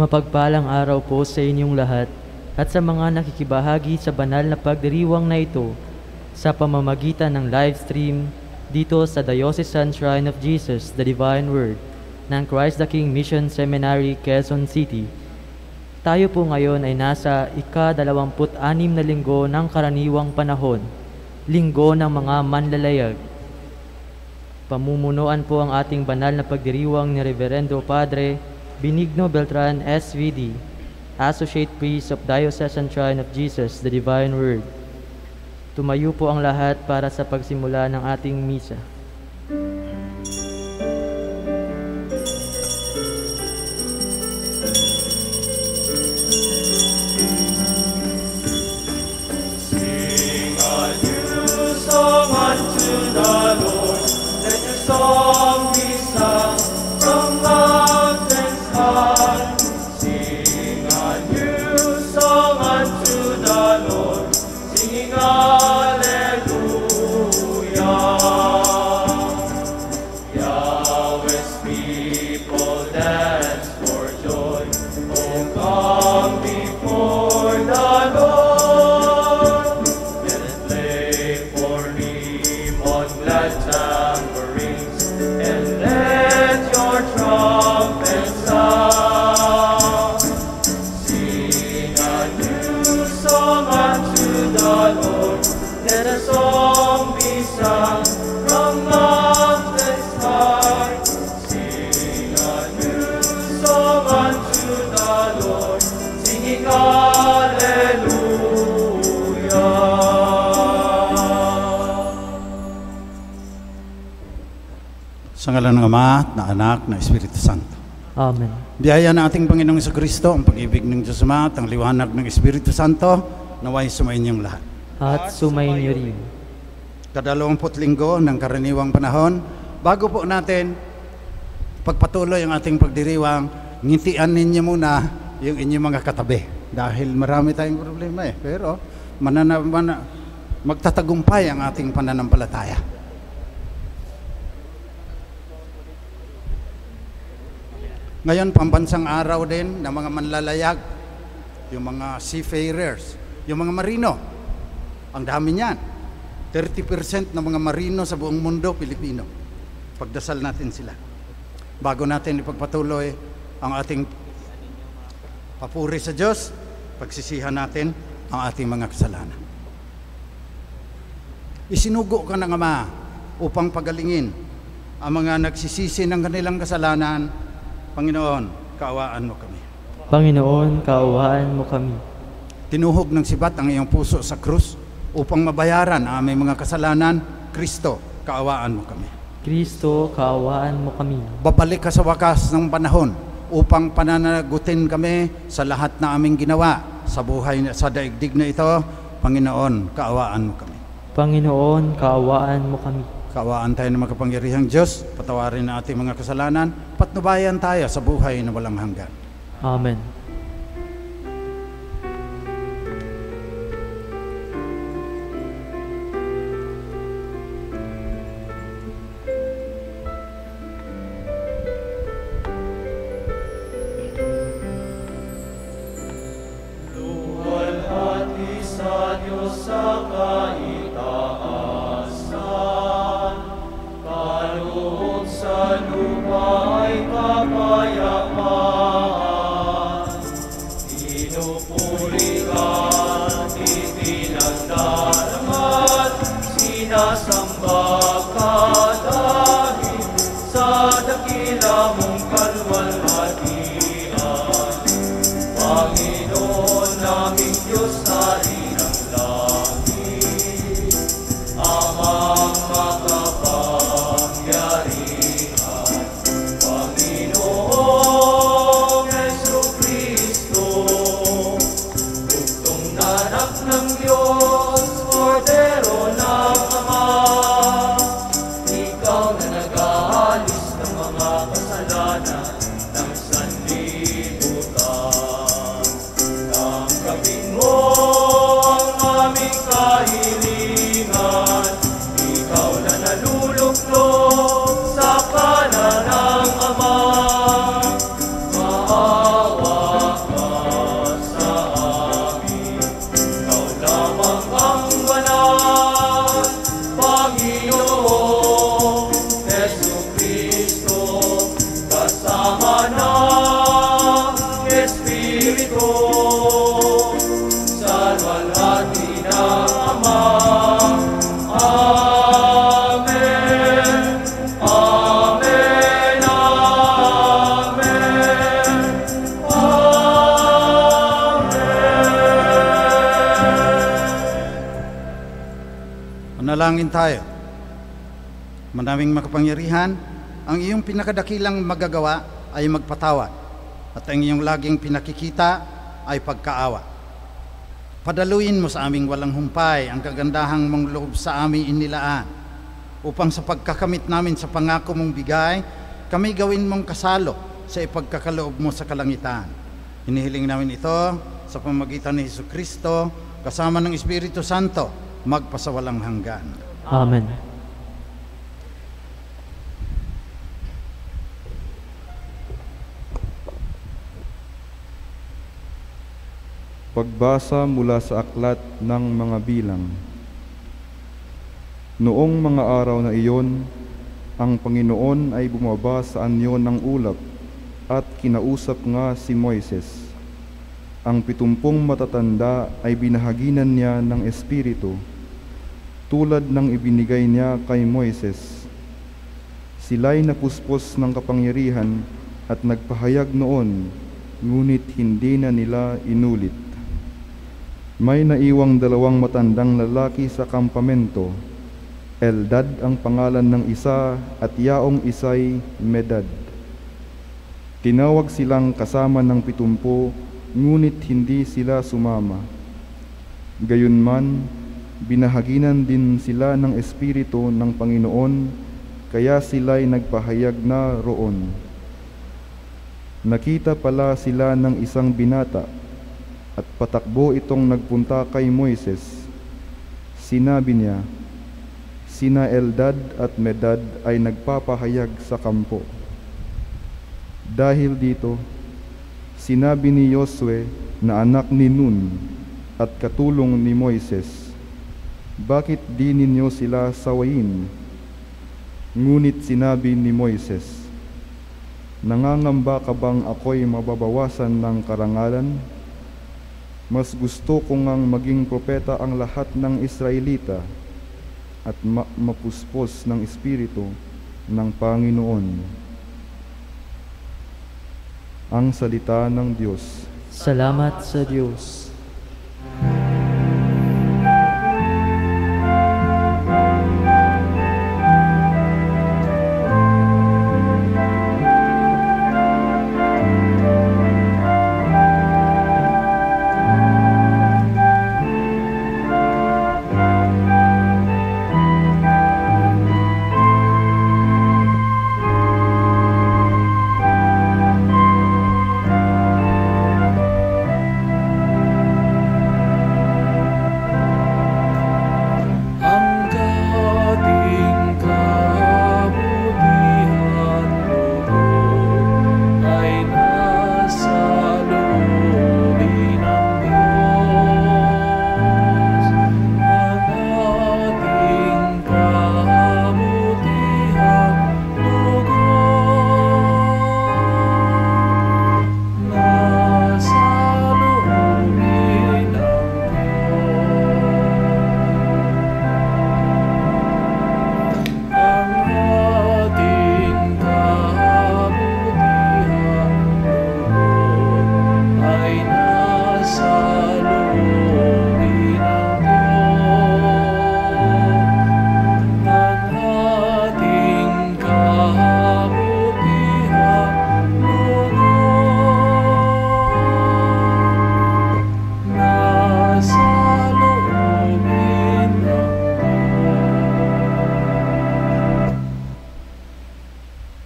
Mapagpalang araw po sa inyong lahat at sa mga nakikibahagi sa banal na pagdiriwang na ito sa pamamagitan ng live stream dito sa Diocesan Shrine of Jesus, the Divine Word ng Christ the King Mission Seminary, Quezon City. Tayo po ngayon ay nasa ika-26 na linggo ng karaniwang panahon, linggo ng mga manlalayag. Pamumunuan po ang ating banal na pagdiriwang ni Reverendo Padre Benigno Beltran, SVD, Associate Priest of Diocesan Shrine of Jesus, the Divine Word. Tumayo po ang lahat para sa pagsimula ng ating misa. Sing a new song unto the Lord, let your song be sung from mountains high. Sing a new song unto the Lord, singing Hallelujah. Yahweh's people dance for joy. Oh, come before the Lord. Let it play for him on glad tambourines, and let your trumpets sound. Sing a new song unto the Lord, let a song be sung from mountains high. Sing a new song unto the Lord, singing Hallelujah. Sa ngalan ng Ama, at ng Anak, ng Espiritu Santo. Amen. Biyaya ng ating Panginoong Jesucristo, ang pag-ibig ng Diyos Ama, at ang liwanag ng Espiritu Santo, naway sumayin niyong lahat. At sumayin niyo rin. Kadalawamput linggo ng karaniwang panahon, bago po natin pagpatuloy ang ating pagdiriwang, ngitian ninyo muna yung inyong mga katabi. Dahil marami tayong problema pero magtatagumpay ang ating pananampalataya. Ngayon, pambansang araw din ng mga manlalayag, yung mga seafarers, yung mga marino. Ang dami niyan. 30% ng mga marino sa buong mundo, Pilipino. Pagdasal natin sila. Bago natin ipagpatuloy ang ating papuri sa Diyos, pagsisihan natin ang ating mga kasalanan. Isinugo ka ng Ama upang pagalingin ang mga nagsisisi ng kanilang kasalanan. Panginoon, kaawaan mo kami. Panginoon, kaawaan mo kami. Tinuhog ng sibat ang iyong puso sa krus upang mabayaran ang aming mga kasalanan. Kristo, kaawaan mo kami. Kristo, kaawaan mo kami. Babalik ka sa wakas ng panahon upang pananagutin kami sa lahat na aming ginawa sa buhay, sa daigdig na ito. Panginoon, kaawaan mo kami. Panginoon, kaawaan mo kami. Kaawaan tayo ng makapangyarihang Diyos, patawarin ang ating mga kasalanan, patnubayan tayo sa buhay na walang hanggan. Amen. Luwalhati sa Diyos sa kaitaasan, kaloob sa lupa ay kapayapaan. Pinupuri ka, ipinagdarama't sinasamba ka dahil sa dakila mong kalwalhatian. Panginoon naming Diyos, Hari ng langit, Amang makapangyarihan, Panginoong Jesucristo, bugtong na anak ng Diyos, Kordero ng Ama, ikaw na nag-aalis ng mga kasalanan ng sanlibutan. Tanggapin mo Manalangin tayo. Manaming makapangyarihan, ang iyong pinakadakilang magagawa ay magpatawad, at ang iyong laging pinakikita ay pagkaawa. Padaluin mo sa aming walang humpay ang kagandahang mong loob sa aming inilaan, upang sa pagkakamit namin sa pangako mong bigay, kami gawin mong kasalo sa ipagkakaloob mo sa kalangitan. Hinihiling namin ito sa pamamagitan ni Jesucristo, kasama ng Espiritu Santo, magpasawalang hanggan. Amen. Pagbasa mula sa aklat ng mga bilang. Noong mga araw na iyon, ang Panginoon ay bumaba sa anyo ng ulap at kinausap nga si Moises. Ang 70 matatanda ay binahaginan niya ng Espiritu, tulad ng ibinigay niya kay Moises. Sila'y napuspos ng kapangyarihan at nagpahayag noon, ngunit hindi na nila inulit. May naiwang 2 matandang lalaki sa kampamento. Eldad ang pangalan ng isa at yaong isa'y Medad. Tinawag silang kasama ng 70, ngunit hindi sila sumama. Gayunman, binahaginan din sila ng Espiritu ng Panginoon, kaya sila'y nagpahayag na roon. Nakita pala sila ng isang binata, at patakbo itong nagpunta kay Moises. Sinabi niya, sina Eldad at Medad ay nagpapahayag sa kampo. Dahil dito, sinabi ni Josue na anak ni Nun at katulong ni Moises, bakit di ninyo sila sawayin? Ngunit sinabi ni Moises, nangangamba ka bang ako'y mababawasan ng karangalan? Mas gusto ko ngang maging propeta ang lahat ng Israelita at mapuspos ng Espiritu ng Panginoon. Ang salita ng Diyos. Salamat sa Diyos.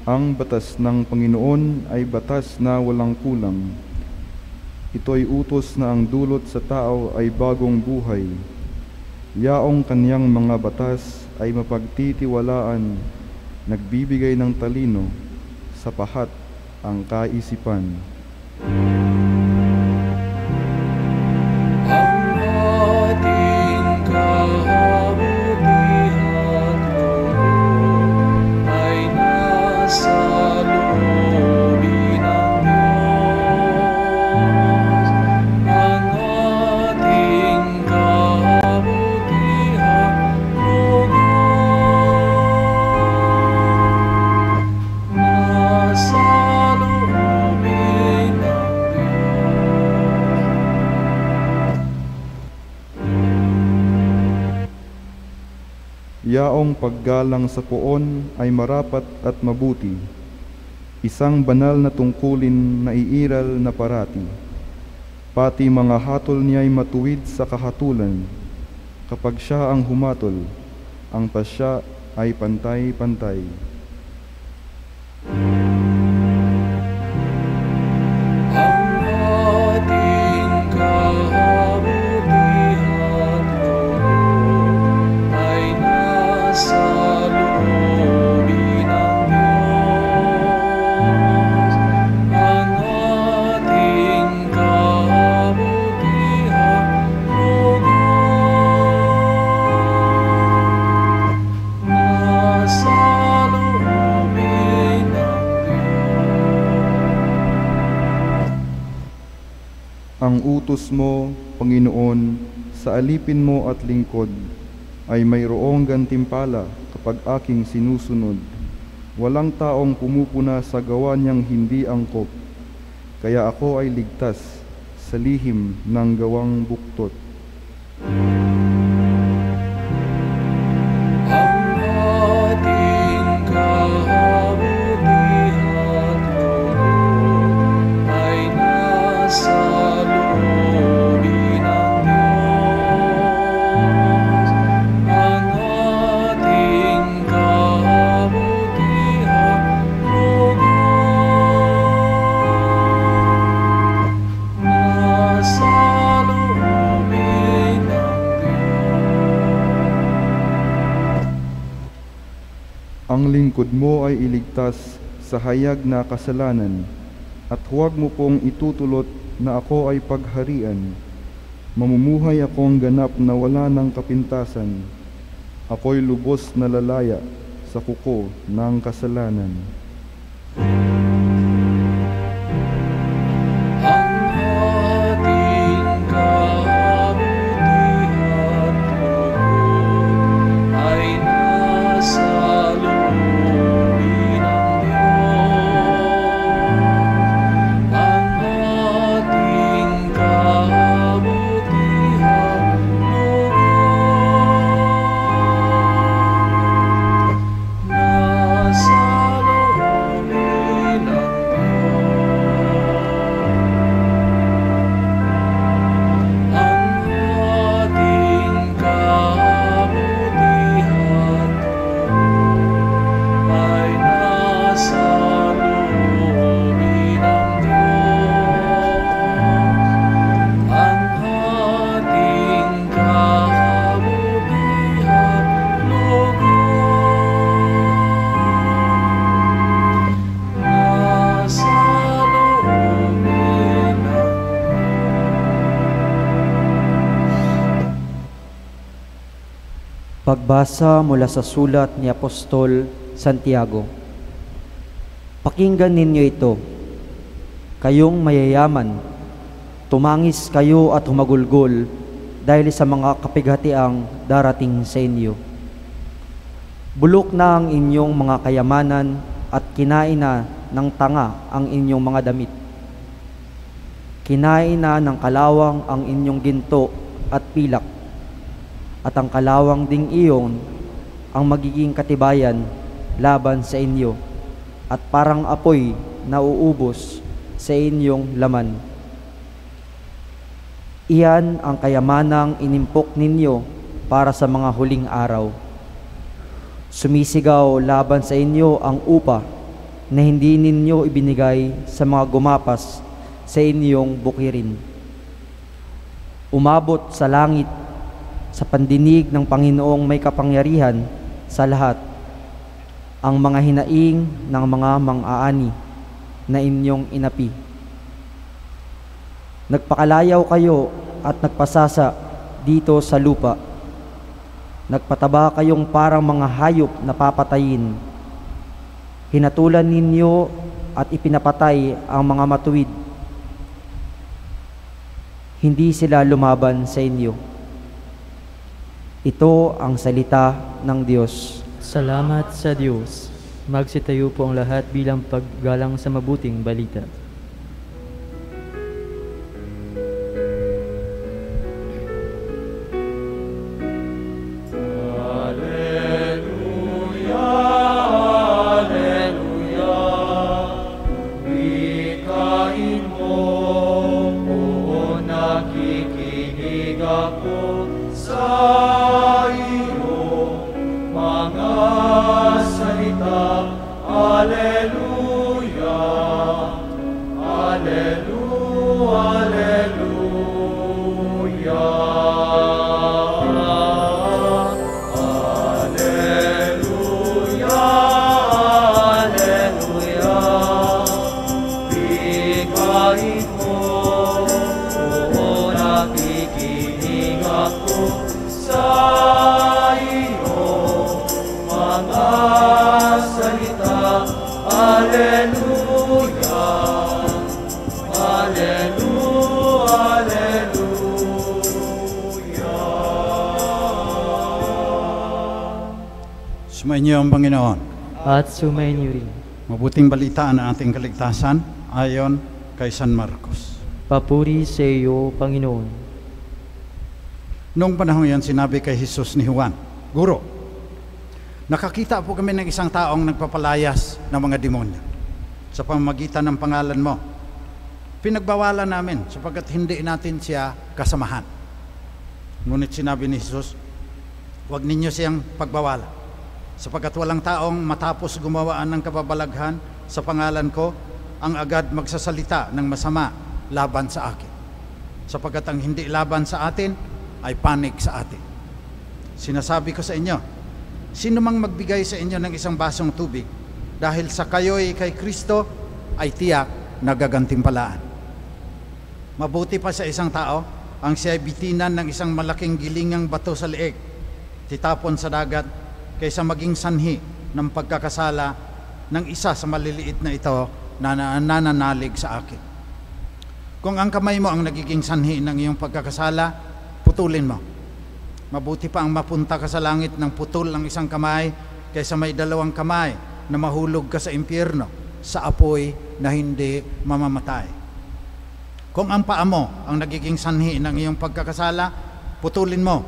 Ang batas ng Panginoon ay batas na walang kulang. Ito ay utos na ang dulot sa tao ay bagong buhay. Yaong kaniyang mga batas ay mapagtitiwalaan, nagbibigay ng talino, sapahat ang kaisipan. Yaong paggalang sa poon ay marapat at mabuti, isang banal na tungkulin na iiral na parati. Pati mga hatol niya'y matuwid sa kahatulan. Kapag siya ang humatol, ang pasya ay pantay-pantay. Ang utos mo, Panginoon, sa alipin mo at lingkod, ay mayroong gantimpala kapag aking sinusunod. Walang taong pumupuna sa gawa niyang hindi angkop, kaya ako ay ligtas sa lihim ng gawang buktot. Ang lingkod mo ay iligtas sa hayag na kasalanan, at huwag mo pong itutulot na ako ay pagharian. Mamumuhay akong ganap na wala ng kapintasan. Ako'y lubos na lalaya sa kuko ng kasalanan. Pagbasa mula sa sulat ni Apostol Santiago. Pakinggan ninyo ito, kayong mayayaman, tumangis kayo at humagulgol dahil sa mga kapighatiang darating sa inyo. Bulok na ang inyong mga kayamanan at kinain na ng tanga ang inyong mga damit. Kinain na ng kalawang ang inyong ginto at pilak, at ang kalawang ding iyon ang magiging katibayan laban sa inyo, at parang apoy na uubos sa inyong laman. Iyan ang kayamanang inimpok ninyo para sa mga huling araw. Sumisigaw laban sa inyo ang upa na hindi ninyo ibinigay sa mga gumapas sa inyong bukirin. Umabot sa langit sa pandinig ng Panginoong may kapangyarihan sa lahat ang mga hinaing ng mga mang-aani na inyong inapi. Nagpakalayaw kayo at nagpasasa dito sa lupa. Nagpataba kayong parang mga hayop na papatayin. Hinatulan ninyo at ipinapatay ang mga matuwid. Hindi sila lumaban sa inyo. Ito ang salita ng Diyos. Salamat sa Diyos. Magsitayo po ang lahat bilang paggalang sa mabuting balita. Alleluia. ako sa iyong mga salita. Alleluia, Alleluia, Alleluia. Alleluia, Alleluia. Bigay mo, oo, nakikinig ako sa iyong mga salita. Alleluia, Alleluia, Alleluia. Sumainyo ang Panginoon. At sumainyo rin. Mabuting balitaan ang ating kaligtasan ayon kay San Marcos. Papuri sa iyo, Panginoon. Noong panahon yan, sinabi kay Jesus ni Juan, Guro, nakakita po kami ng isang taong nagpapalayas ng mga demonyo sa pamamagitan ng pangalan mo. Pinagbawalan namin sapagkat hindi natin siya kasamahan. Ngunit sinabi ni Jesus, huwag ninyo siyang pagbawalan, sapagkat walang taong matapos gumawaan ng kababalaghan sa pangalan ko ang agad magsasalita ng masama laban sa akin, sapagkat ang hindi laban sa atin ay panig sa atin. Sinasabi ko sa inyo, sino mang magbigay sa inyo ng isang basong tubig dahil sa kayo'y kay Kristo ay tiyak na gagantimpalaan. Mabuti pa sa isang tao ang siya'y bitinan ng isang malaking gilingang bato sa leeg, titapon sa dagat, kaysa maging sanhi ng pagkakasala ng isa sa maliliit na ito na nananalig sa akin. Kung ang kamay mo ang nagiging sanhi ng iyong pagkakasala, putulin mo. Mabuti pa ang mapunta ka sa langit ng putol ang isang kamay kaysa may dalawang kamay na mahulog ka sa impyerno, sa apoy na hindi mamamatay. Kung ang paa mo ang nagiging sanhi ng iyong pagkakasala, putulin mo.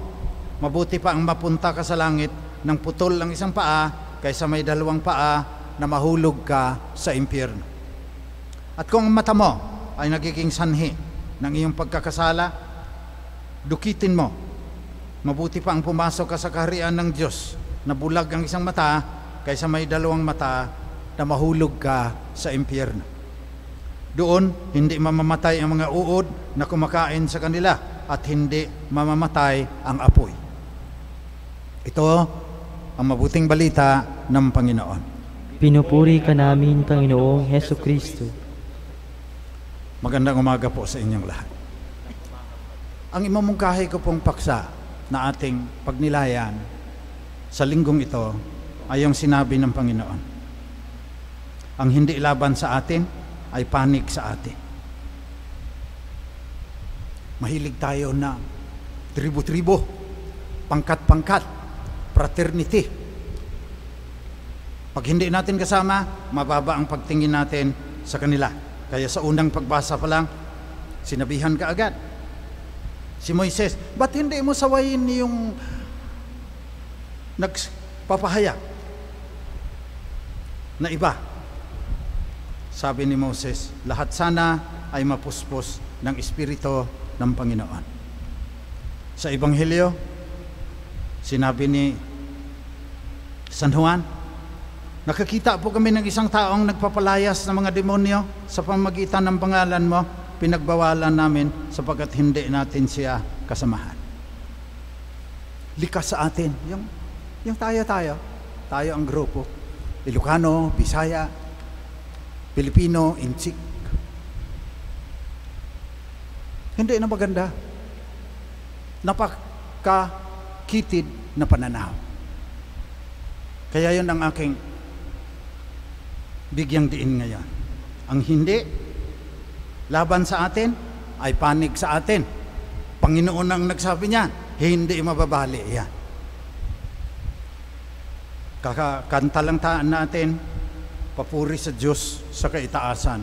Mabuti pa ang mapunta ka sa langit ng putol ang isang paa kaysa may dalawang paa na mahulog ka sa impyerno. At kung ang mata mo ay nagiging sanhi ng iyong pagkakasala, dukitin mo. Mabuti pa ang pumasok ka sa kaharian ng Diyos na bulag ang isang mata kaysa may dalawang mata na mahulog ka sa impyerno. Doon, hindi mamamatay ang mga uod na kumakain sa kanila at hindi mamamatay ang apoy. Ito ang mabuting balita ng Panginoon. Pinupuri ka namin, Panginoong Heso Kristo. Magandang umaga po sa inyong lahat. Ang imamungkahi ko pong paksa na ating pagnilayan sa linggong ito ay yung sinabi ng Panginoon. Ang hindi laban sa atin ay panig sa atin. Mahilig tayo na tribo-tribo, pangkat-pangkat, fraternity. Pag hindi natin kasama, mababa ang pagtingin natin sa kanila. Kaya sa unang pagbasa pa lang, sinabihan ka agad. Si Moises, ba't hindi mo sawayin yung nagpapahayag na iba? Sabi ni Moses, lahat sana ay mapuspos ng Espiritu ng Panginoon. Sa Ebanghelyo, sinabi ni San Juan, nakakita po kami ng isang taong nagpapalayas ng mga demonyo sa pamamagitan ng pangalan mo, pinagbawalan namin sapagkat hindi natin siya kasamahan. Likas sa atin, yung tayo ang grupo, Ilocano, Bisaya, Pilipino, Intsik. Hindi na maganda. Napakakitid na pananaw. Kaya yun ang aking bigyang diin ngayon. Ang hindi laban sa atin ay panig sa atin. Panginoon ang nagsabi niyan, hindi mababali yan. Kakanta lang natin, papuri sa Diyos sa kaitaasan.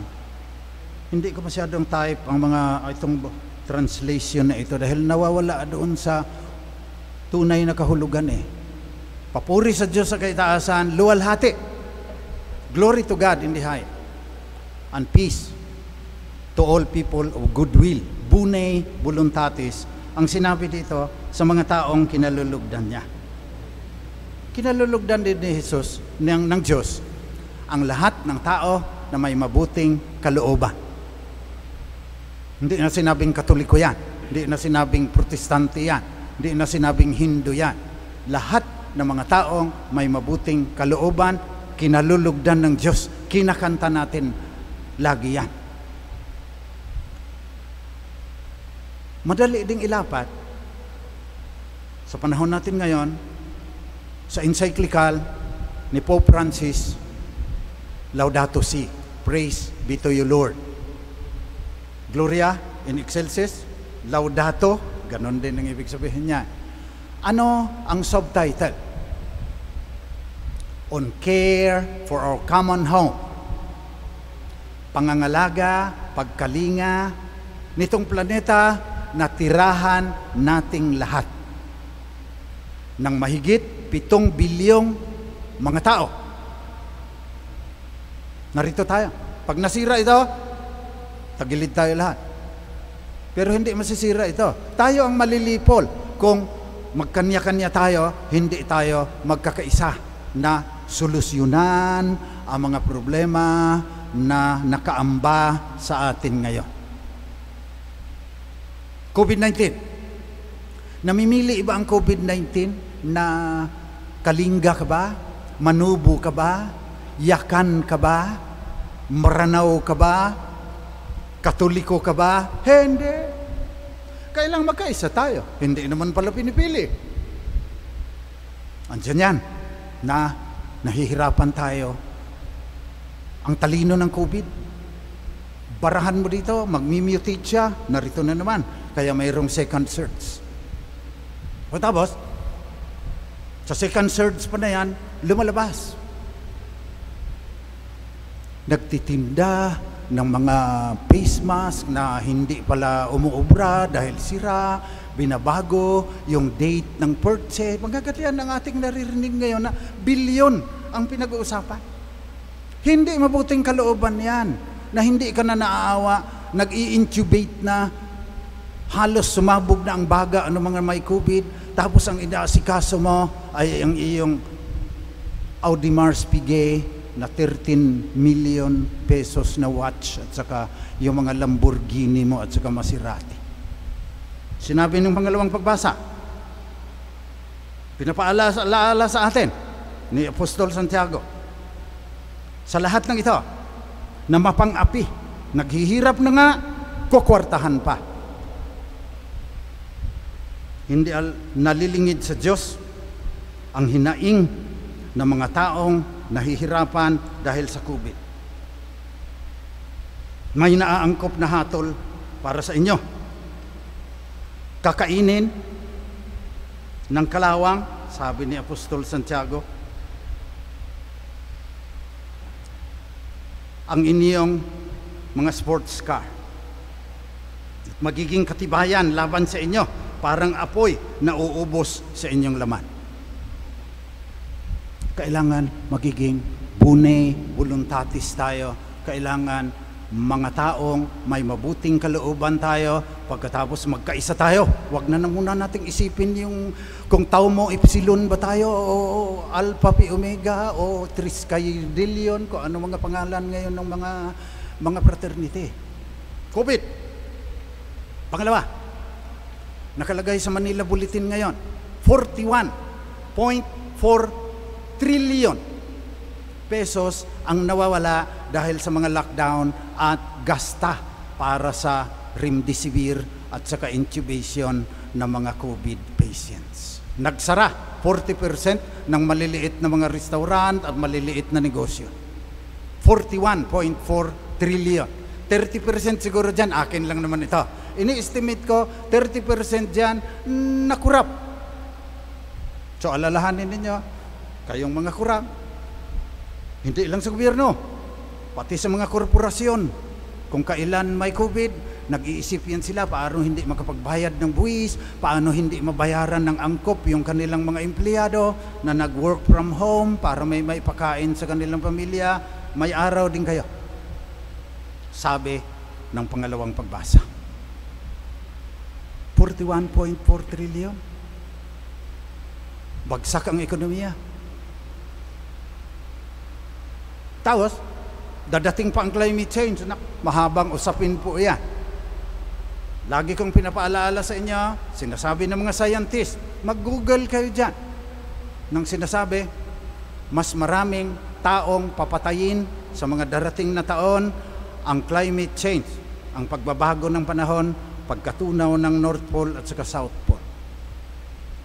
Hindi ko masyadong type ang mga itong translation na ito dahil nawawala doon sa tunay na kahulugan eh. Papuri sa Diyos sa kaitaasan, luwalhati. Glory to God in the high. And peace to all people of goodwill. Bune voluntatis ang sinabi dito sa mga taong kinalulugdan niya. Kinalulugdan din ni Jesus, ng Diyos, ang lahat ng tao na may mabuting kalooban. Hindi na sinabing Katoliko yan, hindi na sinabing Protestante yan, hindi na sinabing Hindu yan. Lahat ng mga taong may mabuting kalooban, kinalulugdan ng Diyos, kinakanta natin lagi yan. Madali ding ilapat sa panahon natin ngayon sa encyclical ni Pope Francis, Laudato Si, praise be to you Lord. Gloria in excelsis, Laudato, ganon din ang ibig sabihin niya. Ano ang subtitle? On care for our common home. Pangangalaga, pagkalinga nitong planeta na tirahan nating lahat ng mahigit 7 bilyong mga tao. Narito tayo. Pag nasira ito, tagilid tayo lahat. Pero hindi masisira ito. Tayo ang malilipol kung magkanya-kanya tayo, hindi tayo magkakaisa na solusyonan ang mga problema na nakaamba sa atin ngayon. COVID-19. Namimili iba ang COVID-19 na kalingga ka ba? Manubo ka ba? Yakan ka ba? Maranaw ka ba? Katoliko ka ba? Hindi. Kailang magkaisa tayo. Hindi naman pala pinipili. Andiyan yan na nahihirapan tayo. Ang talino ng COVID. Barahan mo dito, magmi-mutate siya, narito na naman. Kaya mayroong second surge. O tapos, sa second surge pa na yan, lumalabas. Nagtitinda ng mga face mask na hindi pala umuubra dahil sira, binabago yung date ng purchase. Magagatian ang ating naririnig ngayon na bilyon ang pinag-uusapan. Hindi mabuting kalooban yan, na hindi ka na naaawa, nag-i-intubate na, halos sumabog na ang baga, ano mga may COVID, tapos ang inaasikaso mo ay ang iyong Audemars Piguet na 13 million pesos na watch at saka yung mga Lamborghini mo at saka Maserati. Sinabi ng pangalawang pagbasa, pinapaalaala sa atin ni Apostol Santiago, sa lahat ng ito na mapang-api, naghihirap na nga, kukwartahan pa. Hindi nalilingid sa Diyos ang hinaing ng mga taong nahihirapan dahil sa COVID. May naaangkop na hatol para sa inyo. Kakainin ng kalawang, sabi ni Apostol Santiago, ang inyong mga sports car. Magiging katibayan laban sa inyo, parang apoy na uubos sa inyong laman. Kailangan magiging bune, voluntatis tayo. Kailangan mga taong may mabuting kalooban tayo. Pagkatapos magkaisa tayo. Huwag na muna nating isipin yung kung tau mo epsilon ba tayo o alpha pi omega o triskayrillion, kung ano mga pangalan ngayon ng mga fraternity. COVID. Pangalawa, nakalagay sa Manila Bulletin ngayon, 41.4 trillion pesos ang nawawala dahil sa mga lockdown at gasta para sa remdesivir at saka intubation ng mga COVID patients. Nagsara 40% ng maliliit na mga restaurant at maliliit na negosyo. 41.4 trillion. 30% siguro dyan, akin lang naman ito. Ini-estimate ko, 30% dyan, nakurap. So, alalahanin ninyo, kayong mga kurap, hindi lang sa gobyerno, pati sa mga korporasyon. Kung kailan may COVID, nag-iisip yan sila paano hindi makapagbayad ng buwis, paano hindi mabayaran ng angkop yung kanilang mga empleyado na nag-work from home para may pakain sa kanilang pamilya. May araw din kayo. Sabi ng pangalawang pagbasa. 31.4 trillion. Bagsak ang ekonomiya. Tapos, dadating pa ang climate change. Mahabang usapin po yan. Lagi kong pinapaalaala sa inyo, sinasabi ng mga scientist, mag-google kayo dyan. Nang sinasabi, mas maraming taong papatayin sa mga darating na taon ang climate change, ang pagbabago ng panahon, pagkatunaw ng North Pole at saka South Pole.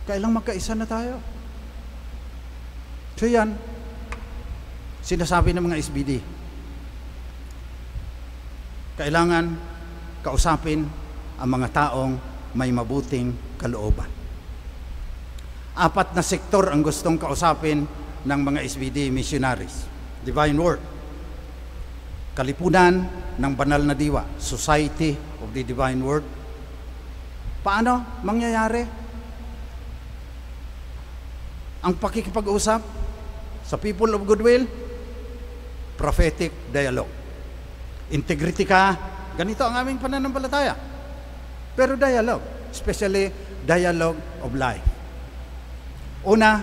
Kailang magkaisa na tayo. So yan, sinasabi ng mga SBD, kailangan kausapin ang mga taong may mabuting kalooban. 4 na sektor ang gustong kausapin ng mga SBD missionaries. Divine Word, Kalipunan ng Banal na Diwa, Society of the Divine Word. Paano mangyayari ang pakikipag-usap sa people of goodwill? Prophetic dialogue. Integrity ka, ganito ang aming pananampalataya. Pero dialogue, especially dialogue of life. Una,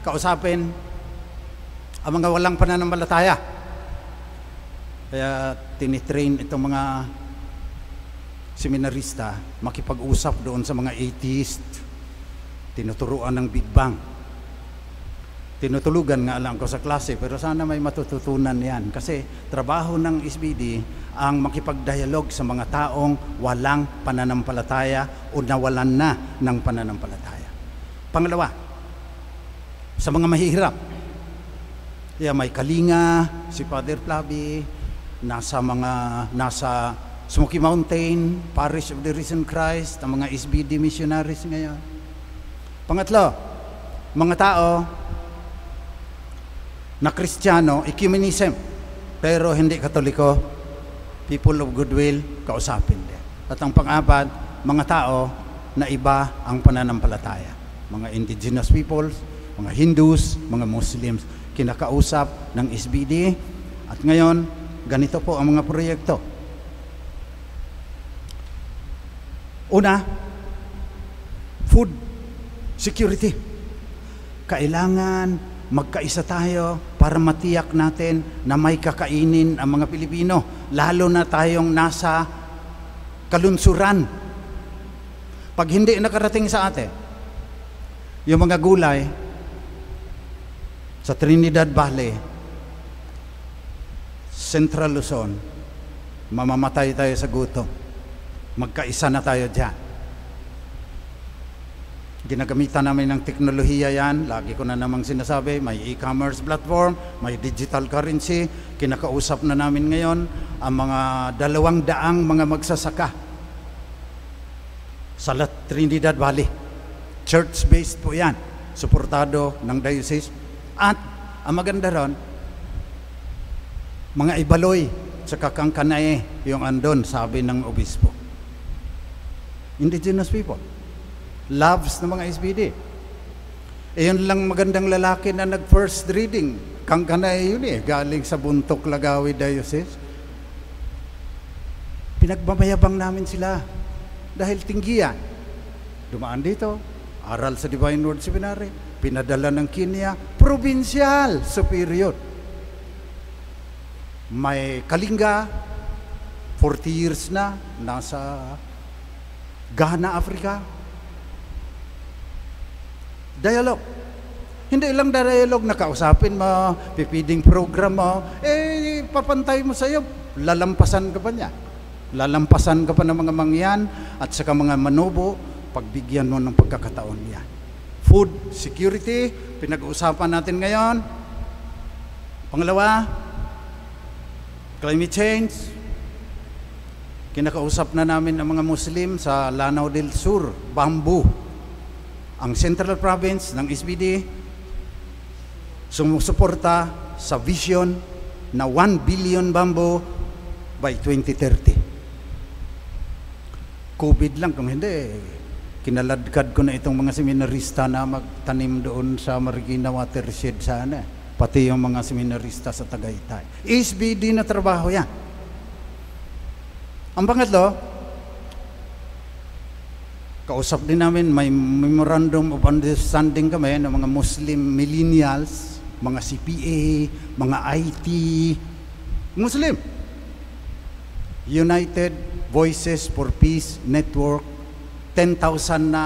kausapin ang mga walang pananampalataya. Kaya tinitrain itong mga seminarista makipag-usap doon sa mga atheist. Tinuturuan ng Big Bang. Tinutulugan nga lang ko sa klase, pero sana may matututunan yan. Kasi trabaho ng SBD ang makipag-dialog sa mga taong walang pananampalataya o nawalan na ng pananampalataya. Pangalawa, sa mga mahihirap. Kaya may Kalinga, si Father Flavi, nasa Smoky Mountain, Parish of the Risen Christ, ang mga SBD missionaries ngayon. Pangatlo, mga tao na Kristiyano, ecumenism, pero hindi Katoliko, people of goodwill, kausapin din. At ang pang-apat, mga tao na iba ang pananampalataya. Mga indigenous peoples, mga Hindus, mga Muslims, kinakausap ng SBD. At ngayon, ganito po ang mga proyekto. Una, food security. Kailangan magkaisa tayo para matiyak natin na may kakainin ang mga Pilipino, lalo na tayong nasa kalunsuran. Pag hindi nakarating sa atin yung mga gulay sa Trinidad Valley, Central Luzon, mamamatay tayo sa gutom. Magkaisa na tayo dyan. Ginagamitan namin ng teknolohiya yan. Lagi ko na namang sinasabi, may e-commerce platform, may digital currency. Kinakausap na namin ngayon ang mga 200 mga magsasaka sa Trinidad Valley. Church-based po yan. Suportado ng diocese. At ang maganda ron, mga Ibaloy sa Kakangkanae yung andon, sabi ng obispo. Indigenous people. Loves ng mga SBD. Yun lang magandang lalaki na nag-first reading. Kangkanae yun galing sa Buntok, Lagawi Diocese. Pinagmamayabang namin sila dahil tinggiyan. Dumaan dito, aral sa Divine Word Seminary, pinadala ng Kenya, provincial superior. May Kalinga, 40 years na, nasa Ghana, Africa. Dialogue. Hindi lang dialogue na kausapin mo, pipiding program mo, papantay mo sa'yo, lalampasan ka pa niya. Lalampasan ka pa ng mga mangyan at saka mga manubo, pagbigyan mo ng pagkakataon niya. Food security, pinag-uusapan natin ngayon. Pangalawa, climate change. Kinakausap na namin ang mga Muslim sa Lanao del Sur, bamboo. Ang Central Province ng SBD sumusuporta sa vision na 1 billion bamboo by 2030. COVID lang, kung hindi, kinaladkad ko na itong mga seminarista na magtanim doon sa Marikina Watershed sana. Pati yung mga seminarista sa Tagaytay. SBD na trabaho yan. Ang pangatlo, Kausap din namin, may memorandum of understanding kami ng mga Muslim millennials, mga CPA, mga IT, Muslim. United Voices for Peace Network, 10,000 na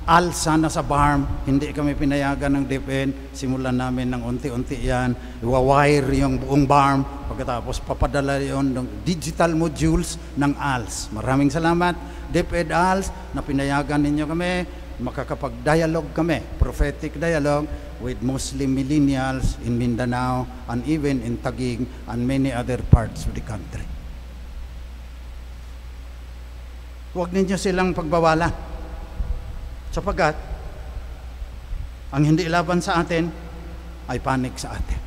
alsa na sa BARM, hindi kami pinayagan ng DepEd, simulan namin ng unti-unti yan, iwawire yung buong BARM, pagkatapos papadala yon ng digital modules ng ALS. Maraming salamat, DepEd ALS, na pinayagan ninyo kami, makakapag-dialogue kami, prophetic dialogue with Muslim millennials in Mindanao and even in Taguig and many other parts of the country. Huwag ninyo silang pagbawalan, sapagkat ang hindi laban sa atin ay panig sa atin.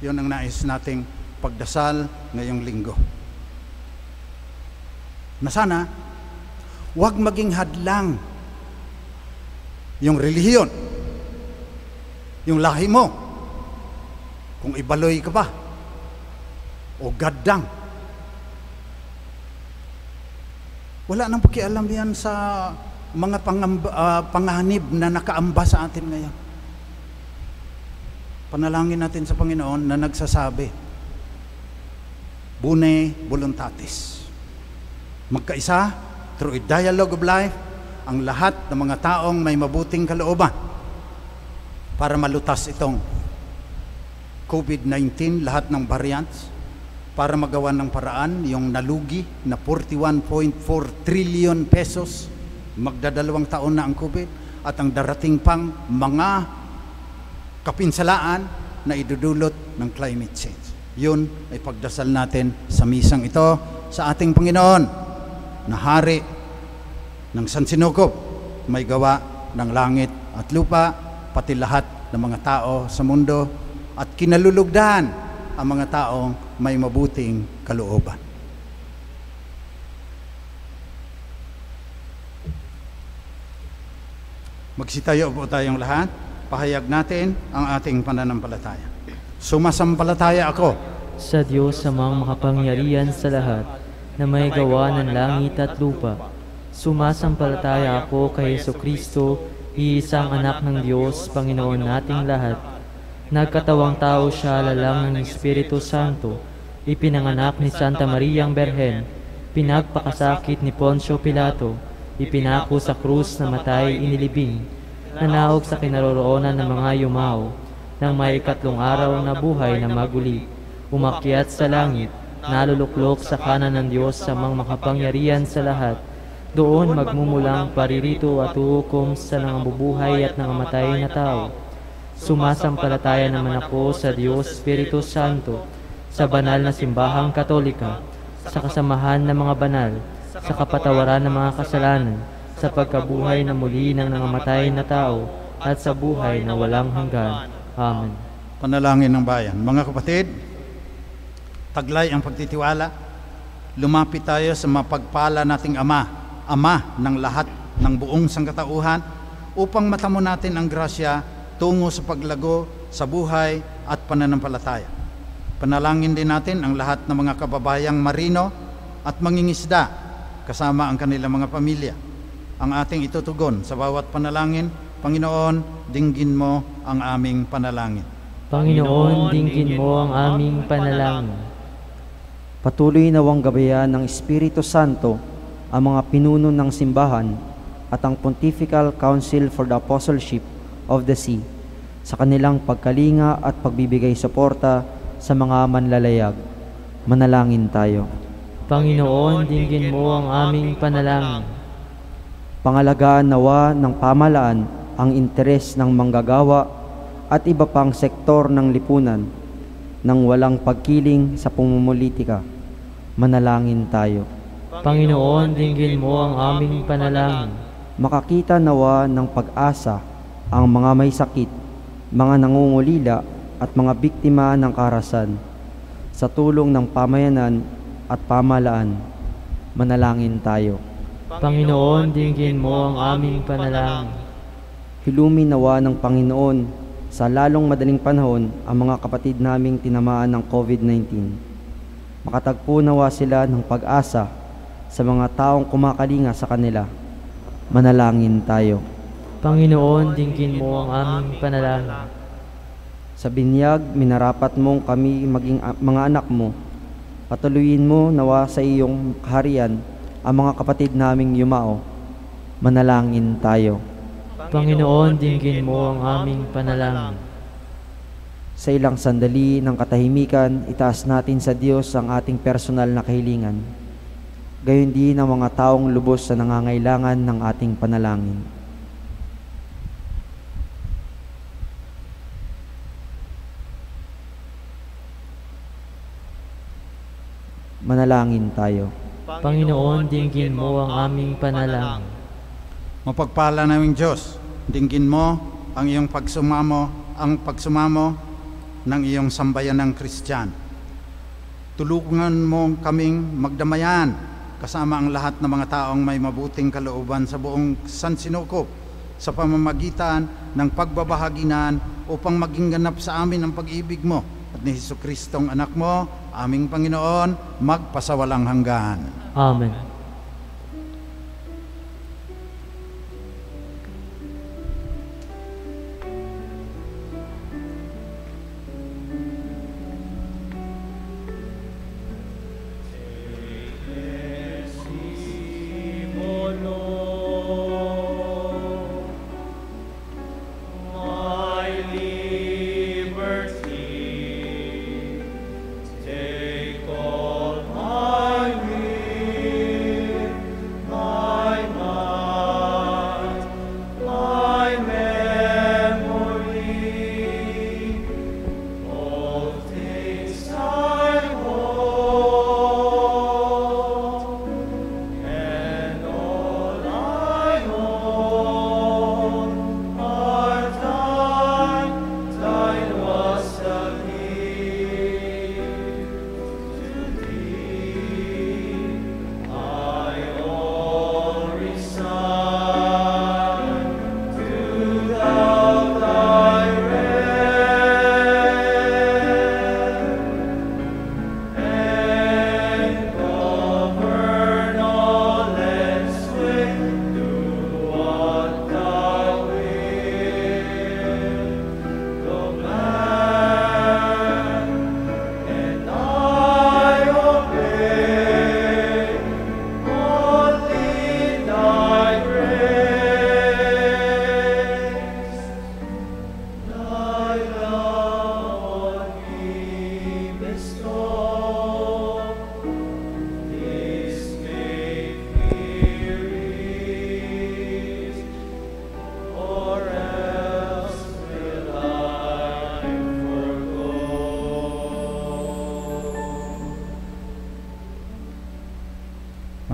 Yun ang nais nating pagdasal ngayong linggo. Na sana, huwag maging hadlang yung relihiyon, yung lahi mo, kung ibaloy ka ba o gaddang. Wala nang pakialam yan sa mga panganib na nakaamba sa atin ngayon. Panalangin natin sa Panginoon na nagsasabi, Bune voluntatis. Magkaisa, through a dialogue of life, ang lahat ng mga taong may mabuting kalooban para malutas itong COVID-19, lahat ng variants, para magawa ng paraan yung nalugi na 41.4 trillion pesos, magdadalawang taon na ang COVID, at ang darating pang mga kapinsalaan na idudulot ng climate change. Yun ay pagdasal natin sa misang ito sa ating Panginoon na Hari ng Sansinukob, may gawa ng langit at lupa, pati lahat ng mga tao sa mundo, at kinalulugdan ang mga taong may mabuting kalooban. Magsitayo po tayong lahat, pahayag natin ang ating pananampalataya. Sumasampalataya ako sa Diyos amang makapangyarihan sa lahat, na may gawa ng langit at lupa. Sumasampalataya ako kay Jesucristo, iisang anak ng Diyos, Panginoon nating lahat. Nagkatawang tao siya lalang ng Espiritu Santo, ipinanganak ni Santa Mariang Berhen, pinagpakasakit ni Poncio Pilato, ipinako sa krus na matay inilibing, nanahog sa kinaroroonan ng mga yumao, nang may ikatlong araw na buhay na maguli, umakyat sa langit, naluluklok sa kanan ng Diyos sa mga makapangyarihan sa lahat, doon magmumulang paririto at hukom sa nangabubuhay at nangamatay na tao. Sumasampalataya naman ako sa Diyos Espiritu Santo, sa banal na simbahang Katolika, sa kasamahan ng mga banal, sa kapatawaran ng mga kasalanan, sa pagkabuhay na muli ng nangamatay na tao, at sa buhay na walang hanggan. Amen. Panalangin ng bayan. Mga kapatid, taglay ang pagtitiwala, lumapit tayo sa mapagpala nating Ama ng lahat ng buong sangkatauhan, upang matamo natin ang grasya tungo sa paglago sa buhay at pananampalataya. Panalangin din natin ang lahat ng mga kababayang marino at mangingisda, kasama ang kanilang mga pamilya. Ang ating itutugon sa bawat panalangin, Panginoon, dinggin mo ang aming panalangin. Panginoon, dinggin mo ang aming panalangin. Patuloy nawang gabayan ng Espiritu Santo ang mga pinuno ng simbahan at ang Pontifical Council for the Apostleship of the See sa kanilang pagkalinga at pagbibigay suporta sa mga manlalayag. Manalangin tayo. Panginoon, dinggin mo ang aming panalangin. Pangalagaan nawa ng pamahalaan ang interes ng manggagawa at iba pang sektor ng lipunan nang walang pagkiling sa pamumulitika. Manalangin tayo. Panginoon, dinggin mo ang aming panalangin. Makakita nawa ng pag-asa ang mga may sakit, mga nangungulila at mga biktima ng karahasan sa tulong ng pamayanan at pamahalaan. Manalangin tayo. Panginoon, dinggin mo ang aming panalangin. Hilumin nawa ng Panginoon sa lalong madaling panahon ang mga kapatid naming tinamaan ng COVID-19. Makatagpo nawa sila ng pag-asa sa mga taong kumakalinga sa kanila. Manalangin tayo. Panginoon, dinggin mo ang aming panalangin. Sa binyag, minarapat mong kami maging mga anak mo. Patuloyin mo nawa sa iyong kaharian ang mga kapatid naming yumao. Manalangin tayo. Panginoon, dinggin mo ang aming panalangin. Sa ilang sandali ng katahimikan, itaas natin sa Diyos ang ating personal na kahilingan. Gayon din ang mga taong lubos sa nangangailangan ng ating panalangin. Manalangin tayo. Panginoon, dinggin mo ang aming panalangin. Mapagpala naming Diyos, dinggin mo ang iyong pagsumamo ng iyong sambayan ng Kristiyano. Tulungan mo kaming magdamayan kasama ang lahat ng mga taong may mabuting kalooban sa buong sansinukob sa pamamagitan ng pagbabahaginan upang maging ganap sa amin ang pag-ibig mo at ni Jesucristong anak mo, aming Panginoon, magpasawalang hanggan. Amen.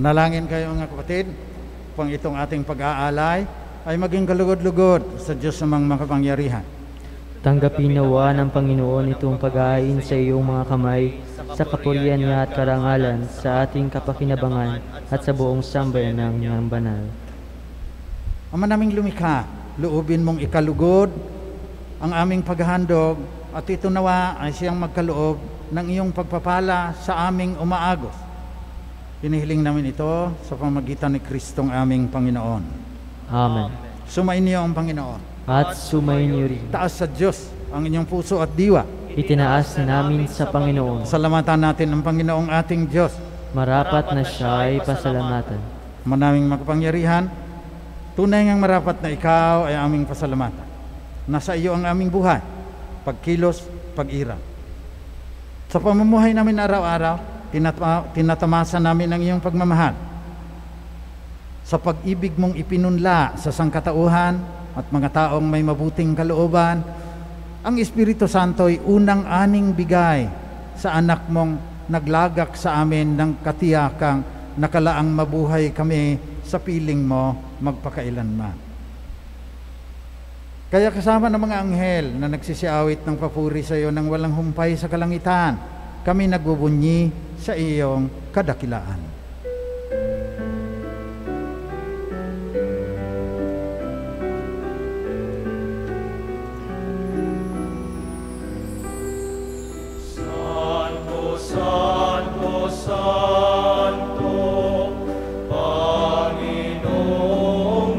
Manalangin kayo mga kapatid, upang itong ating pag-aalay ay maging kalugod-lugod sa Diyos namang makapangyarihan. Tanggapin nawa ng Panginoon itong pag-aayin sa iyong mga kamay sa kapurihan niya at karangalan sa ating kapakinabangan at sa buong sambayan ng banal. Ama naming lumikha, loobin mong ikalugod ang aming paghahandog at ito nawa ay siyang magkaloob ng iyong pagpapala sa aming umaagos. Hinihiling namin ito sa pamamagitan ni Kristong aming Panginoon. Amen. Sumain niyo ang Panginoon. At sumayin niyo rin. Taas sa Diyos ang inyong puso at diwa. Itinaas namin sa Panginoon. Salamatan natin ang Panginoong ating Diyos. Marapat na siya ay pasalamatan. Manaming makapangyarihan, tunay ngang marapat na ikaw ay aming pasalamatan. Nasa iyo ang aming buhay, pagkilos, pag-irap. Sa pamumuhay namin araw-araw, tinatamasa namin ang iyong pagmamahal. Sa pag-ibig mong ipinunla sa sangkatauhan at mga taong may mabuting kalooban, ang Espiritu Santo ay unang aning bigay sa anak mong naglagak sa amin ng katiyakang nakalaang mabuhay kami sa piling mo magpakailanman. Kaya kasama ng mga anghel na nagsisiawit ng papuri sa iyo ng walang humpay sa kalangitan, kami nagbubunyi sa iyong kadakilaan. Santo, Santo, Panginoong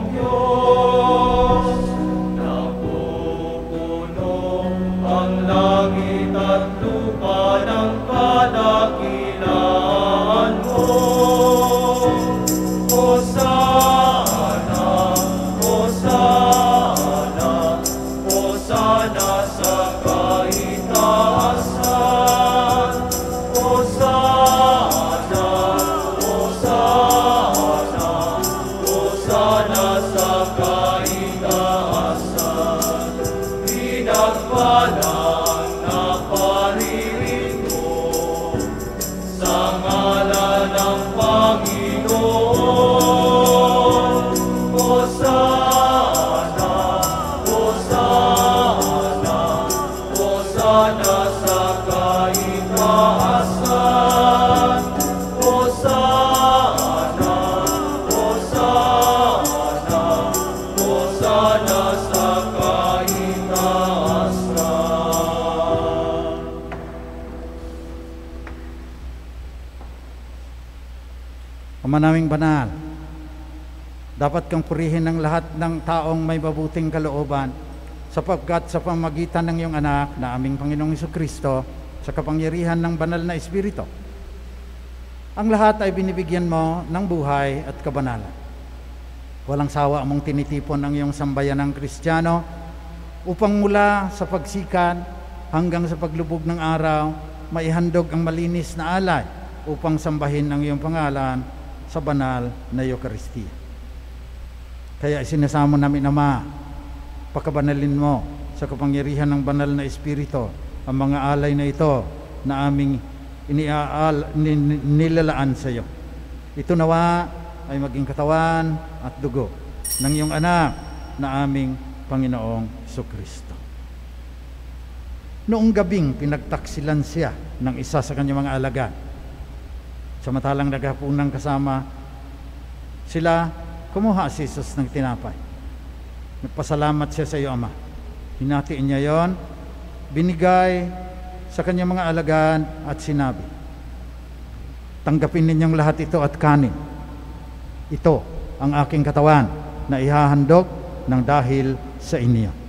Ama naming banal, dapat kang purihin ng lahat ng taong may mabuting kalooban, sapagkat sa pamagitan ng iyong anak na aming Panginoong Jesucristo, sa kapangyarihan ng banal na Espiritu, ang lahat ay binibigyan mo ng buhay at kabanalan. Walang sawa mong tinitipon ang iyong sambayanang Kristiyano upang mula sa pagsikat hanggang sa paglubog ng araw, maihandog ang malinis na alay upang sambahin ang iyong pangalan sa banal na Eucharistia. Kaya isinasamo namin, Ama, pakabanalin mo sa kapangyarihan ng banal na Espiritu ang mga alay na ito na aming nilalaan sa iyo. Ito nawa ay maging katawan at dugo ng iyong anak na aming Panginoong Jesucristo. Noong gabing pinagtaksilan siya ng isa sa kanyang mga alagad, samantalang naghapunan kasama sila, kumuha si Jesus ng tinapay. Nagpasalamat siya sa iyo, Ama. Hinatiin niya yon, binigay sa kanyang mga alagad at sinabi, tanggapin ninyong lahat ito at kanin. Ito ang aking katawan na ihahandog ng dahil sa inyo.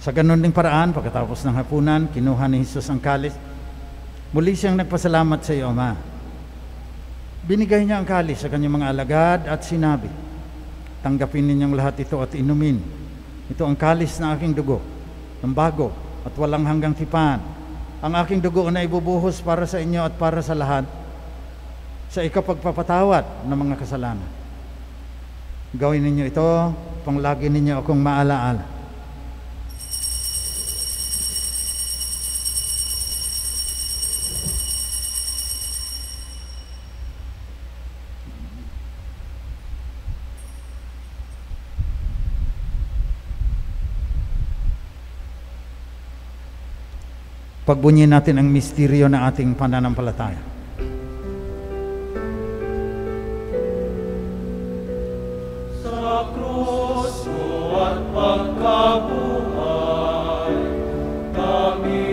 Sa ganun ding paraan, pagkatapos ng hapunan, kinuha ni Jesus ang kalis. Muli siyang nagpasalamat sa iyo, Ama. Binigay niya ang kalis sa kanyang mga alagad at sinabi, tanggapin ninyong lahat ito at inumin. Ito ang kalis na aking dugo, ng bago at walang hanggang tipan. Ang aking dugo na ibubuhos para sa inyo at para sa lahat sa ikapagpapatawad ng mga kasalanan. Gawin ninyo ito, panglagi ninyo akong maalaala. Pagbunyin natin ang misteryo ng ating pananampalataya. Sa krus mo at pagkabuhay, kami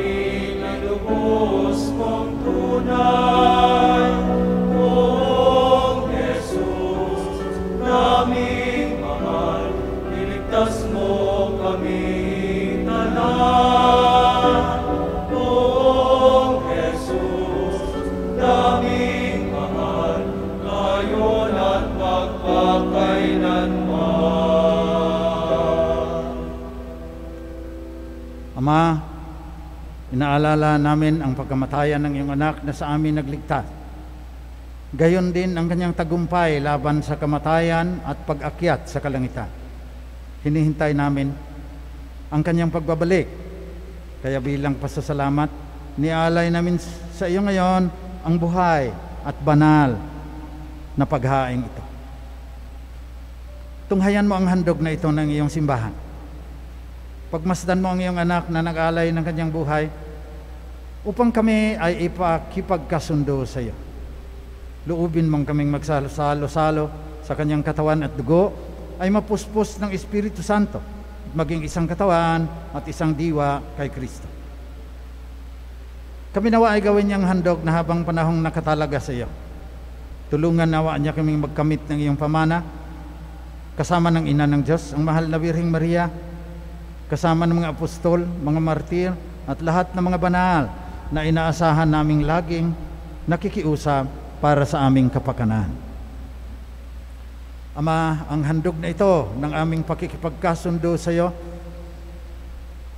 nilubos mong tunay. O Jesus, naming mahal, niligtas mo kami tanan. Ama, inaalala namin ang pagkamatayan ng iyong anak na sa amin nagligtas. Gayon din ang kanyang tagumpay laban sa kamatayan at pag-akyat sa kalangitan. Hinihintay namin ang kanyang pagbabalik. Kaya bilang pasasalamat, nialay namin sa iyo ngayon ang buhay at banal na paghaing ito. Tunghayan mo ang handog na ito ng iyong simbahan. Pagmasdan mo ang iyong anak na nag-alay ng kanyang buhay upang kami ay ipakipagkasundo sa iyo. Luubin mong kaming magsalo-salo sa kanyang katawan at dugo ay mapuspos ng Espiritu Santo at maging isang katawan at isang diwa kay Kristo. Kami nawa ay gawin niyang handog na habang panahong nakatalaga sa iyo. Tulungan nawa niya kaming magkamit ng iyong pamana kasama ng Ina ng Diyos, ang mahal na Birheng Maria, kasama ng mga apostol, mga martir, at lahat ng mga banal na inaasahan naming laging nakikiusap para sa aming kapakanan. Ama, ang handog na ito ng aming pakikipagkasundo sa iyo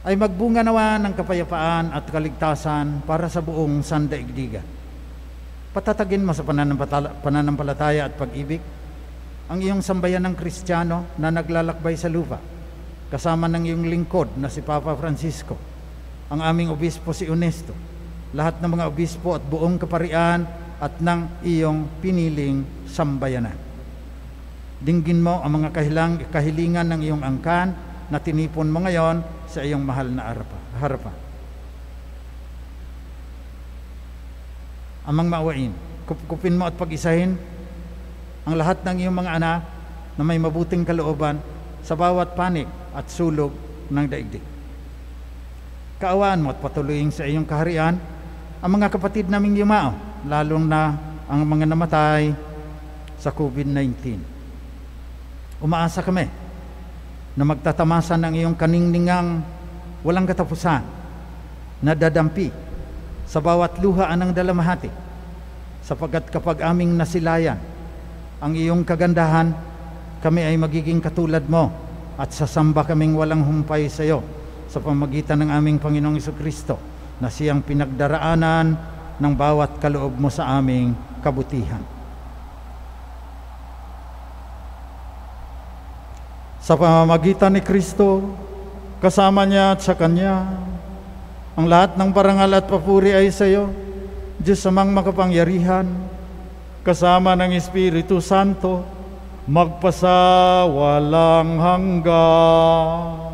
ay magbunga nawa ng kapayapaan at kaligtasan para sa buong sandaigdigan. Patatagin mo sa pananampalataya at pag-ibig ang iyong sambayan ng Kristiyano na naglalakbay sa lupa, kasama ng iyong lingkod na si Papa Francisco, ang aming obispo si Ernesto, lahat ng mga obispo at buong kaparian at ng iyong piniling sambayanan. Dinggin mo ang mga kahilingan ng iyong angkan na tinipon mo ngayon sa iyong mahal na harapan. Amang maawain, kupkupin mo at pag-isahin ang lahat ng iyong mga anak na may mabuting kalooban sa bawat panig at sulog ng daigdig. Kaawaan mo at patuloyin sa iyong kaharian ang mga kapatid naming yumao, lalong na ang mga namatay sa COVID-19. Umaasa kami na magtatamasan ng iyong kaningningang walang katapusan na dadampi sa bawat luha ng dalamhati, sapagkat kapag aming nasilayan ang iyong kagandahan, kami ay magiging katulad mo at sasamba kaming walang humpay sa iyo sa pamagitan ng aming Panginoong Jesucristo na siyang pinagdaraanan ng bawat kaloob mo sa aming kabutihan. Sa pamamagitan ni Kristo, kasama niya at sa Kanya, ang lahat ng parangal at papuri ay sa iyo, Diyos amang makapangyarihan, kasama ng Espiritu Santo, magpasawalang hanggan.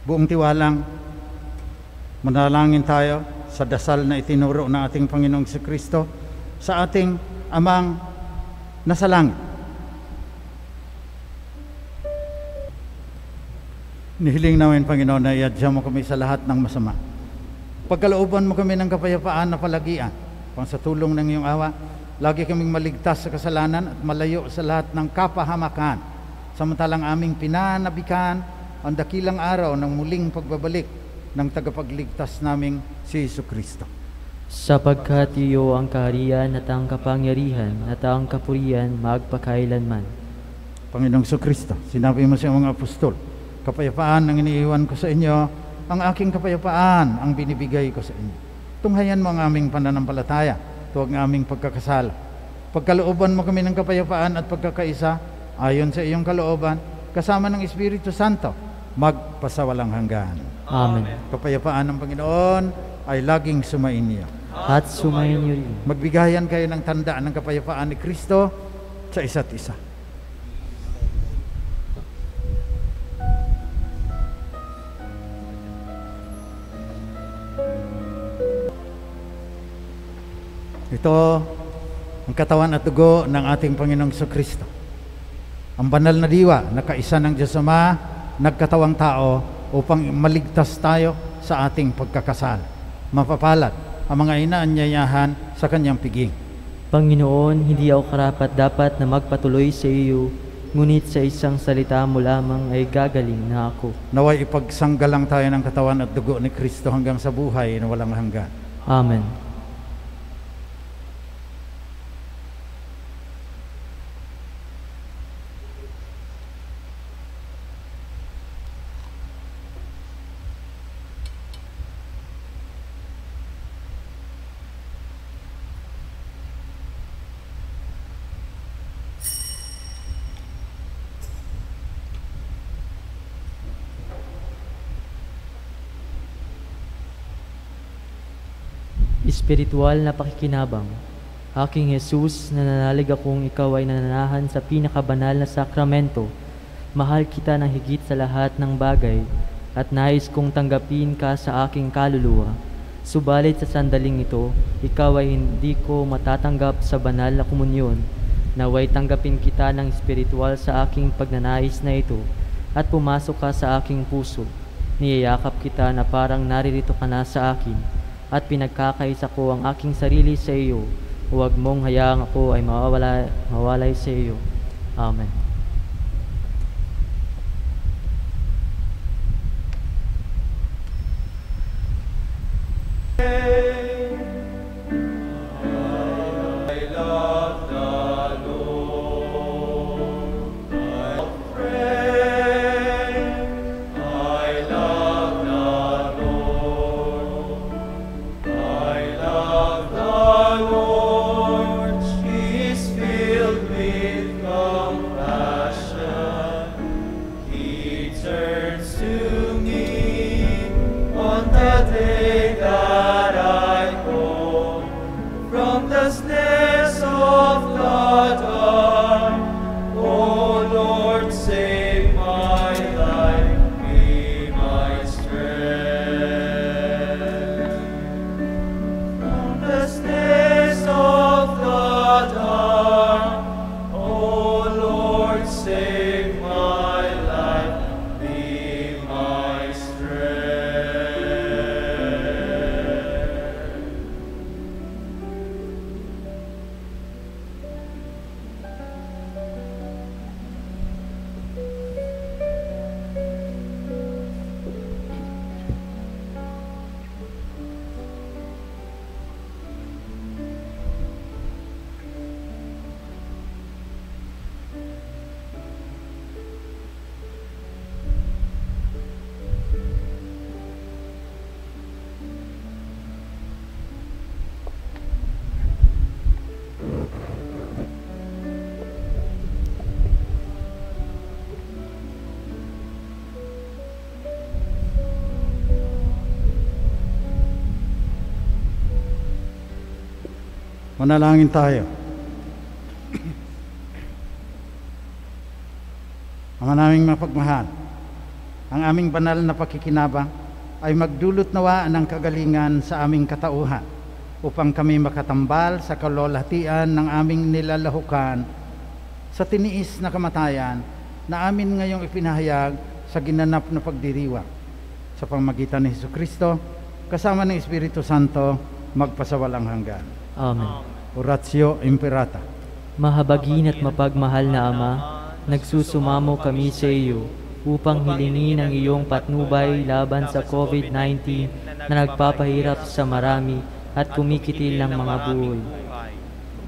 Buong tiwalang manalangin tayo sa dasal na itinuro ng ating Panginoong Jesucristo sa ating Amang nasa langit. Nihiling namin, Panginoon, na iadya mo kami sa lahat ng masama. Pagkalooban mo kami ng kapayapaan na palagian, pang sa tulong ng iyong awa, lagi kaming maligtas sa kasalanan at malayo sa lahat ng kapahamakan, samantalang aming pinanabikan ang dakilang araw ng muling pagbabalik ng tagapagligtas naming si Jesucristo. Sapagkat iyo ang kaharian at ang kapangyarihan at ang kapurihan magpakailanman. Panginoong Jesucristo, sinabi mo sa mga apostol, kapayapaan ang iniiwan ko sa inyo, ang aking kapayapaan ang binibigay ko sa inyo. Tunghayan mo ang aming pananampalataya, tuwag ang aming pagkakasala. Pagkalooban mo kami ng kapayapaan at pagkakaisa, ayon sa iyong kalooban, kasama ng Espiritu Santo, magpasawalang hanggan. Amen. Kapayapaan ng Panginoon ay laging sumainyo. At sumayin niyo rin. Magbigayan kayo ng tanda ng kapayapaan ni Kristo sa isa't isa. Ito ang katawan at dugo ng ating Panginoong Jesucristo. Ang banal na diwa na kaisa ng Diyos Ama, nagkatawang tao upang maligtas tayo sa ating pagkakasala. Mapapalad ang mga inaanyayahan sa kanyang piging. Panginoon, hindi ako karapat dapat na magpatuloy sa iyo, ngunit sa isang salita mo lamang ay gagaling na ako. Naway ipagsanggalang tayo ng katawan at dugo ni Kristo hanggang sa buhay na walang hanggan. Amen. Espiritual na pakikinabang. Aking Jesus, nananalig akong ikaw ay nananahan sa pinakabanal na sakramento. Mahal kita ng higit sa lahat ng bagay at nais kong tanggapin ka sa aking kaluluwa. Subalit sa sandaling ito, ikaw ay hindi ko matatanggap sa banal na komunyon. Naway tanggapin kita ng espiritual sa aking pagnanais na ito at pumasok ka sa aking puso. Niyayakap kita na parang naririto ka na sa akin at pinagkakaisa ko ang aking sarili sa iyo. Huwag mong hayaang ako ay mawalay sa iyo. Amen. day that I hope from the snares of the dark. O Lord, save my life, be my strength. From the snares of the dark, O Lord, save my life, be my strength. Manalangin tayo. Ama naming mapagmahal, ang aming banal na pakikinabang ay magdulot nawa ng kagalingan sa aming katauhan upang kami makatambal sa kalwalhatian ng aming nilalahukan sa tiniis na kamatayan na amin ngayong ipinahayag sa ginanap na pagdiriwang sa pamamagitan ni Jesucristo kasama ng Espiritu Santo magpasawalang hanggan. Amen. Oratio Imperata. Mahabagin at mapagmahal na Ama, nagsusumamo kami sa iyo upang hilingin ang iyong patnubay laban sa COVID-19 na nagpapahirap sa marami at kumikitil ng mga buhay.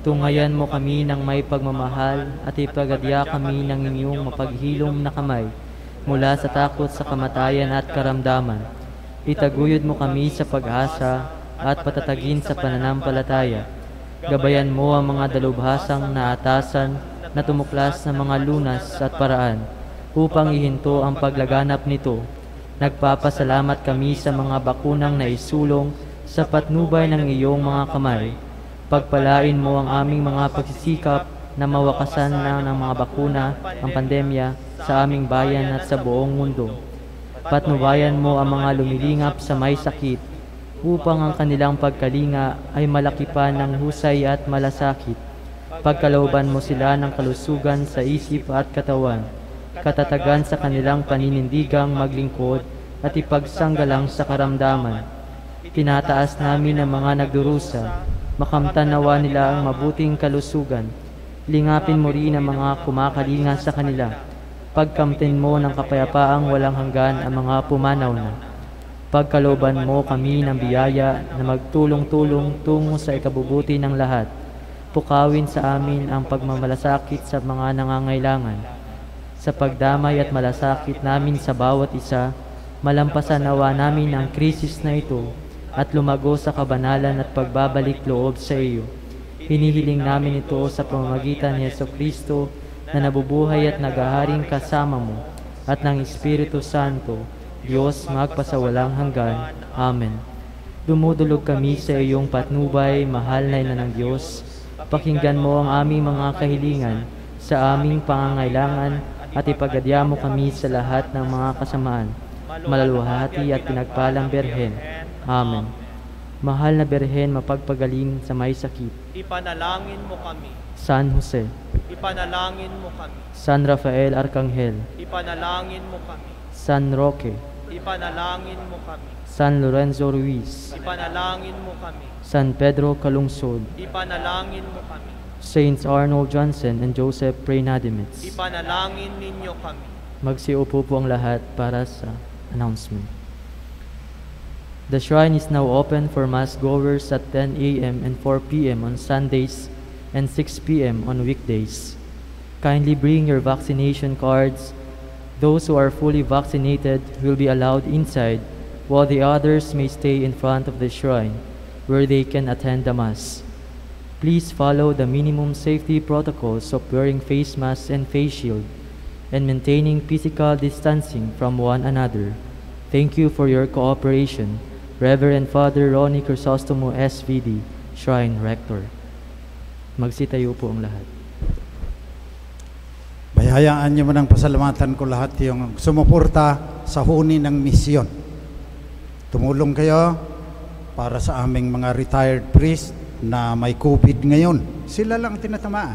Tungayan mo kami ng may pagmamahal at ipagadya kami ng inyong mapaghilom na kamay mula sa takot sa kamatayan at karamdaman. Itaguyod mo kami sa pag-asa at patatagin sa pananampalataya. Gabayan mo ang mga dalubhasang naatasan na tumuklas ng mga lunas at paraan upang ihinto ang paglaganap nito. Nagpapasalamat kami sa mga bakunang naisulong sa patnubay ng iyong mga kamay. Pagpalain mo ang aming mga pagsisikap na mawakasan na ng mga bakuna ang pandemya sa aming bayan at sa buong mundo. Patnubayan mo ang mga lumilingap sa may sakit upang ang kanilang pagkalinga ay malaki pa ng husay at malasakit. Pagkalooban mo sila ng kalusugan sa isip at katawan, katatagan sa kanilang paninindigang maglingkod at ipagsanggalang sa karamdaman. Tinataas namin ang mga nagdurusa, makamtan nawa nila ang mabuting kalusugan. Lingapin mo rin ang mga kumakalinga sa kanila. Pagkamtin mo ng kapayapaang walang hanggan ang mga pumanaw na. Pagkalooban mo kami ng biyaya na magtulong-tulong tungo sa ikabubuti ng lahat. Pukawin sa amin ang pagmamalasakit sa mga nangangailangan. Sa pagdamay at malasakit namin sa bawat isa, malampasan nawa namin ang krisis na ito at lumago sa kabanalan at pagbabalik loob sa iyo. Hinihiling namin ito sa pamamagitan ni Jesucristo na nabubuhay at naghaharing kasama mo at ng Espiritu Santo, Diyos magpasawalang hanggan. Amen. Dumudulog kami sa iyong patnubay, mahal na ina ng Diyos. Pakinggan mo ang aming mga kahilingan sa aming pangangailangan at ipagadya mo kami sa lahat ng mga kasamaan. Malaluhati at pinagpalang Berhen. Amen. Mahal na Berhen, mapagpagaling sa may sakit. Ipanalangin mo kami. San Jose, Ipanalangin mo kami. San Rafael Arcangel, Ipanalangin mo kami. San Roque, Ipanalangin mo kami. San Lorenzo Ruiz, Ipanalangin mo kami. San Pedro Calungsod, Ipanalangin mo kami. Saints Arnold Johnson and Joseph Preynadimitz. Ipanalangin ninyo kami. Magsiupo po ang lahat para sa announcement. The shrine is now open for mass goers at 10 a.m. and 4 p.m. on Sundays and 6 p.m. on weekdays. Kindly bring your vaccination cards. Those who are fully vaccinated will be allowed inside, while the others may stay in front of the shrine, where they can attend the Mass. Please follow the minimum safety protocols of wearing face masks and face shield, and maintaining physical distancing from one another. Thank you for your cooperation. Reverend Father Ronnie Crisostomo SVD, Shrine Rector. Magsitayo po ang lahat. Bayhayaan niyo mo ng pasalamatan ko lahat yung sumuporta sa huni ng misyon. Tumulong kayo para sa aming mga retired priest na may COVID ngayon. Sila lang tinatamaan.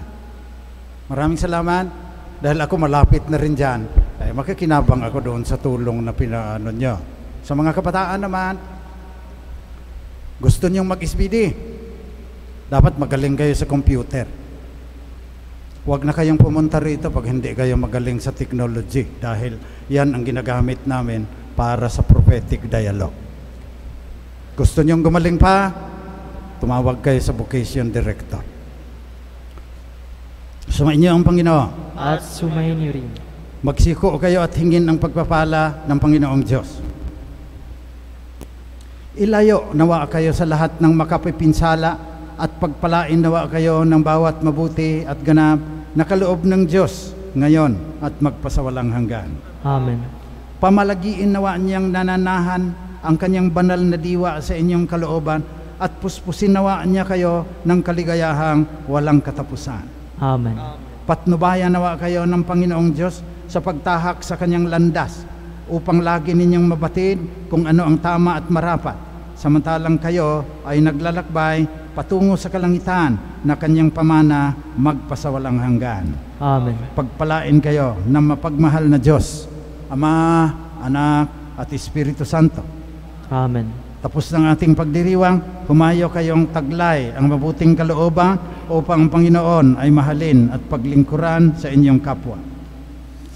Maraming salamat dahil ako malapit na rin dyan. Ay, makikinabang ako doon sa tulong na pinaano nyo. Sa mga kabataan naman, gusto nyong mag-SBD, dapat magaling kayo sa computer. Huwag na kayong pumunta rito pag hindi kayo magaling sa technology dahil yan ang ginagamit namin para sa prophetic dialogue. Gusto nyong gumaling pa, tumawag kayo sa vocation director. Sumayin niyo ang Panginoon. At sumayin niyo rin. Magsiko kayo at hingin ang pagpapala ng Panginoong Diyos. Ilayo nawa kayo sa lahat ng makapipinsala at pagpalain nawa kayo ng bawat mabuti at ganap na kaloob ng Diyos ngayon at magpasawalang hanggan. Amen. Pamalagiin nawa niyang nananahan ang kanyang banal na diwa sa inyong kalooban at puspusin nawa niya kayo ng kaligayahang walang katapusan. Amen. Patnubayan nawa kayo ng Panginoong Diyos sa pagtahak sa kanyang landas upang lagi ninyong mabatid kung ano ang tama at marapat, samantalang kayo ay naglalakbay patungo sa kalangitan na kanyang pamana magpasawalang hanggan. Amen. Pagpalain kayo ng mapagmahal na Diyos, Ama, Anak, at Espiritu Santo. Amen. Tapos ng ating pagdiriwang, humayo kayong taglay ang mabuting kalooban upang ang Panginoon ay mahalin at paglingkuran sa inyong kapwa.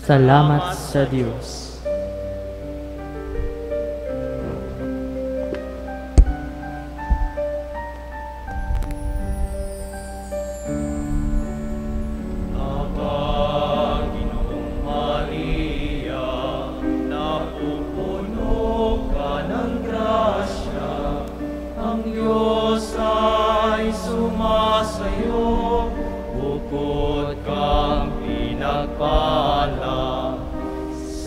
Salamat sa Diyos.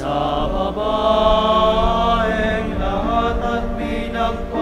Sa babaeng lahat at pinagpapalala.